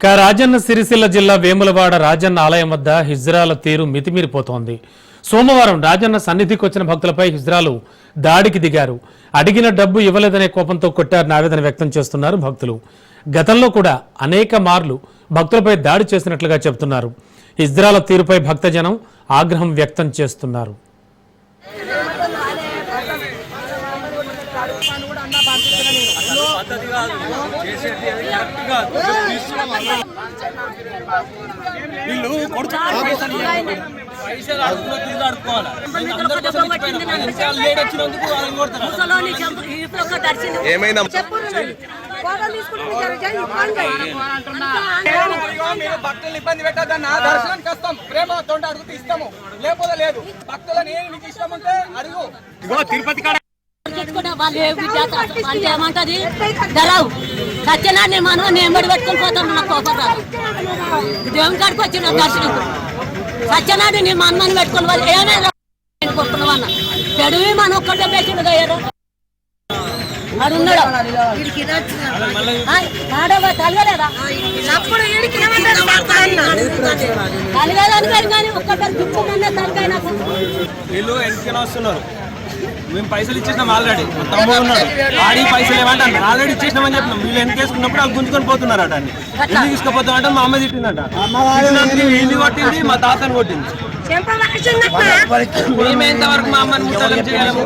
రాజన్న సిరిసిల్ల జిల్లా వేములవాడ రాజన్న ఆలయం వద్ద హిజ్రాల తీరు మితిమీరిపోతోంది. సోమవారం రాజన్న సన్నిధికి వచ్చిన భక్తులపై హిజ్రాలు దాడికి దిగారు. అడిగిన డబ్బు ఇవ్వలేదనే కోపంతో కొట్టారని ఆవేదన వ్యక్తం చేస్తున్నారు భక్తులు. గతంలో కూడా అనేక మార్లు భక్తులపై దాడి చేసినట్లుగా చెబుతున్నారు. హిజ్రాల తీరుపై భక్తజనం ఆగ్రహం వ్యక్తం చేస్తున్నారు. భక్తులు ఇబ్బంది పెట్టద్దన్న దర్శనానికి వస్తాం, ప్రేమతో అడుగుతూ ఇస్తాము, లేకపోతే లేదు. భక్తులని నీకు ఇష్టం ఉంటే అడుగు. తిరుపతి ఏమంటది గలవు సత్యనారాయణ మనం నేంబడి పెట్టుకొని పోతాం. నా కోపం రాదు. దేవుని కాడికి వచ్చిన దర్శనం సత్యనారాయణ నీ మనమని పెట్టుకుని వాళ్ళు ఏమైనా కొట్టుకున్నావన్న చెడువి మనం ఒక్కటే పెట్టిండు కదా అది ఉన్నాడు కలగలేదా కలగలని కానీ ఒక్కసారి దిక్కున్నా తలకాయ నాకు వీళ్ళు ఎందుకైనా వస్తున్నారు. మేము పైసలు ఇచ్చేసినాం ఆల్రెడీ. తమ్ముడు ఉన్నాడు, ఆడి పైసలు ఏమంటారు ఆల్రెడీ ఇచ్చేసినామని చెప్పినాం. వీళ్ళు ఎంత వేసుకున్నప్పుడు వాళ్ళు గుంజుకొని పోతున్నారట. అన్ని ఇల్లు తీసుకుపోతామంటే మా అమ్మ తిట్టిందట. ఇల్లు కొట్టింది, మా తాతను కొట్టింది. మేమే ఎంతవరకు మా అమ్మని ముట్టాలని చేయగలము.